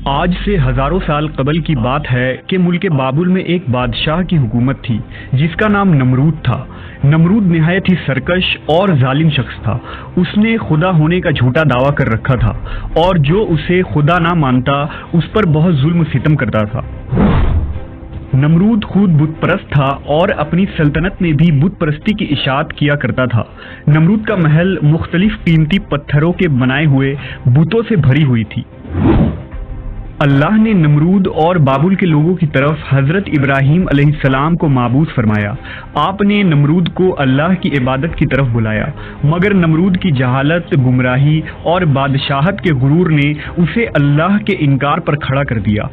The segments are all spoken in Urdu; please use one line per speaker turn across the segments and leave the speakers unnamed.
آج سے ہزاروں سال قبل کی بات ہے کہ ملک بابل میں ایک بادشاہ کی حکومت تھی جس کا نام نمرود تھا۔ نمرود نہایت ہی سرکش اور ظالم شخص تھا۔ اس نے خدا ہونے کا جھوٹا دعویٰ کر رکھا تھا اور جو اسے خدا نہ مانتا اس پر بہت ظلم و ستم کرتا تھا۔ نمرود خود بت پرست تھا اور اپنی سلطنت میں بھی بت پرستی کی اشاعت کیا کرتا تھا۔ نمرود کا محل مختلف قیمتی پتھروں کے بنائے ہوئے بتوں سے بھری ہوئی تھی۔ اللہ نے نمرود اور بابل کے لوگوں کی طرف حضرت ابراہیم علیہ السلام کو معبود فرمایا۔ آپ نے نمرود کو اللہ کی عبادت کی طرف بلایا، مگر نمرود کی جہالت، گمراہی اور بادشاہت کے غرور نے اسے اللہ کے انکار پر کھڑا کر دیا۔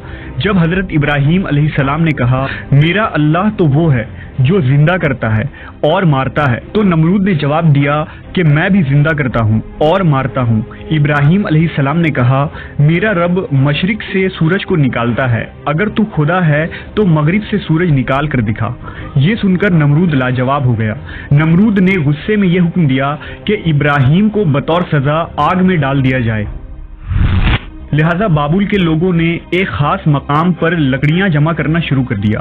جب حضرت ابراہیم علیہ السلام نے کہا میرا اللہ تو وہ ہے جو زندہ کرتا ہے اور مارتا ہے، تو نمرود نے جواب دیا کہ میں بھی زندہ کرتا ہوں اور مارتا ہوں۔ ابراہیم علیہ السلام نے کہا میرا رب مشرق سے سورج کو نکالتا ہے، اگر تو خدا ہے تو مغرب سے سورج نکال کر دکھا۔ یہ سن کر نمرود لاجواب ہو گیا۔ نمرود نے غصے میں یہ حکم دیا کہ ابراہیم کو بطور سزا آگ میں ڈال دیا جائے۔ لہذا بابل کے لوگوں نے ایک خاص مقام پر لکڑیاں جمع کرنا شروع کر دیا۔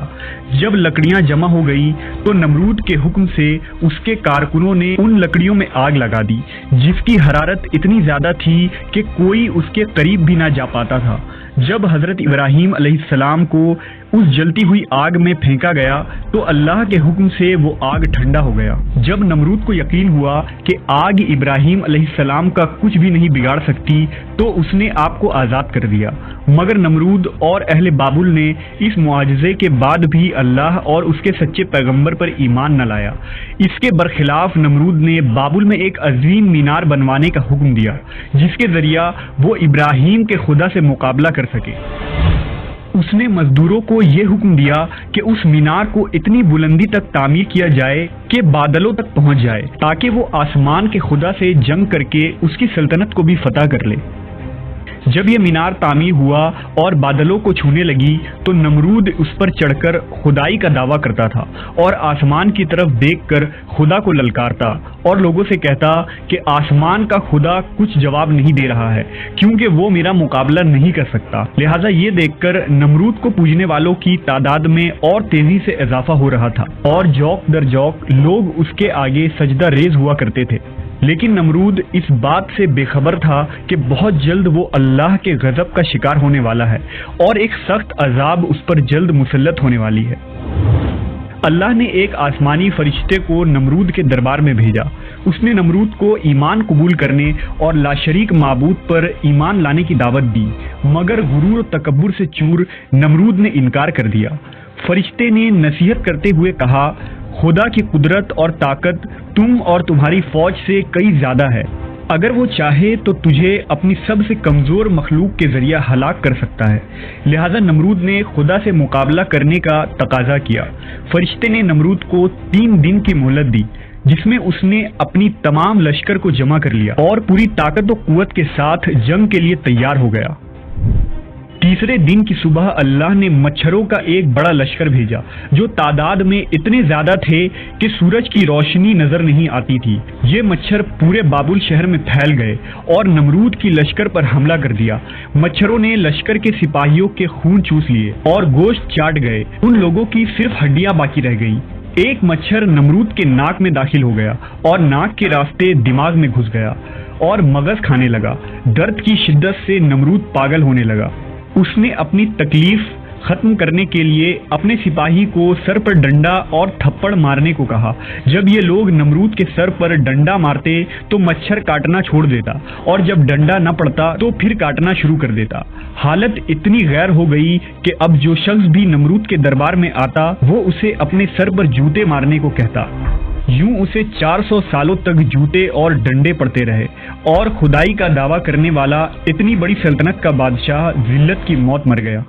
جب لکڑیاں جمع ہو گئی تو نمرود کے حکم سے اس کے کارکنوں نے ان لکڑیوں میں آگ لگا دی جس کی حرارت اتنی زیادہ تھی کہ کوئی اس کے قریب بھی نہ جا پاتا تھا۔ جب حضرت ابراہیم علیہ السلام کو اس جلتی ہوئی آگ میں پھینکا گیا تو اللہ کے حکم سے وہ آگ ٹھنڈا ہو گیا۔ جب نمرود کو یقین ہوا کہ آگ ابراہیم علیہ السلام کا کچھ بھی نہیں بگاڑ سکتی تو اس نے آپ کو آزاد کر دیا، مگر نمرود اور اہل بابل نے اس معجزے کے بعد بھی اللہ اور اس کے سچے پیغمبر پر ایمان نہ لایا۔ اس کے برخلاف نمرود نے بابل میں ایک عظیم مینار بنوانے کا حکم دیا جس کے ذریعہ وہ ابراہیم کے خدا سے مقابلہ کر سکے۔ اس نے مزدوروں کو یہ حکم دیا کہ اس مینار کو اتنی بلندی تک تعمیر کیا جائے کہ بادلوں تک پہنچ جائے تاکہ وہ آسمان کے خدا سے جنگ کر کے اس کی سلطنت کو بھی فتح کر لے۔ جب یہ مینار تعمیر ہوا اور بادلوں کو چھونے لگی تو نمرود اس پر چڑھ کر خدائی کا دعویٰ کرتا تھا اور آسمان کی طرف دیکھ کر خدا کو للکارتا اور لوگوں سے کہتا کہ آسمان کا خدا کچھ جواب نہیں دے رہا ہے کیونکہ وہ میرا مقابلہ نہیں کر سکتا۔ لہٰذا یہ دیکھ کر نمرود کو پوجنے والوں کی تعداد میں اور تیزی سے اضافہ ہو رہا تھا اور جوق در جوق لوگ اس کے آگے سجدہ ریز ہوا کرتے تھے۔ لیکن نمرود اس بات سے بے خبر تھا کہ بہت جلد وہ اللہ کے غضب کا شکار ہونے والا ہے اور ایک سخت عذاب اس پر جلد مسلط ہونے والی ہے۔ اللہ نے ایک آسمانی فرشتے کو نمرود کے دربار میں بھیجا۔ اس نے نمرود کو ایمان قبول کرنے اور لاشریک معبود پر ایمان لانے کی دعوت دی، مگر غرور و تکبر سے چور نمرود نے انکار کر دیا۔ فرشتے نے نصیحت کرتے ہوئے کہا خدا کی قدرت اور طاقت تم اور تمہاری فوج سے کئی زیادہ ہے، اگر وہ چاہے تو تجھے اپنی سب سے کمزور مخلوق کے ذریعہ ہلاک کر سکتا ہے۔ لہذا نمرود نے خدا سے مقابلہ کرنے کا تقاضا کیا۔ فرشتے نے نمرود کو 3 دن کی مہلت دی جس میں اس نے اپنی تمام لشکر کو جمع کر لیا اور پوری طاقت و قوت کے ساتھ جنگ کے لیے تیار ہو گیا۔ تیسرے دن کی صبح اللہ نے مچھروں کا ایک بڑا لشکر بھیجا جو تعداد میں اتنے زیادہ تھے کہ سورج کی روشنی نظر نہیں آتی تھی۔ یہ مچھر پورے بابل شہر میں پھیل گئے اور نمرود کی لشکر پر حملہ کر دیا۔ مچھروں نے لشکر کے سپاہیوں کے خون چوس لیے اور گوشت چاٹ گئے، ان لوگوں کی صرف ہڈیاں باقی رہ گئیں۔ ایک مچھر نمرود کے ناک میں داخل ہو گیا اور ناک کے راستے دماغ میں گھس گیا اور مغز کھانے لگا۔ درد کی شدت سے نمرود پاگل ہونے لگا۔ اس نے اپنی تکلیف ختم کرنے کے لیے اپنے سپاہی کو سر پر ڈنڈا اور تھپڑ مارنے کو کہا۔ جب یہ لوگ نمرود کے سر پر ڈنڈا مارتے تو مچھر کاٹنا چھوڑ دیتا اور جب ڈنڈا نہ پڑتا تو پھر کاٹنا شروع کر دیتا۔ حالت اتنی غیر ہو گئی کہ اب جو شخص بھی نمرود کے دربار میں آتا وہ اسے اپنے سر پر جوتے مارنے کو کہتا۔ یوں اسے 400 سالوں تک جوتے اور ڈنڈے پڑتے رہے اور خدائی کا دعویٰ کرنے والا اتنی بڑی سلطنت کا بادشاہ ذلت کی موت مر گیا۔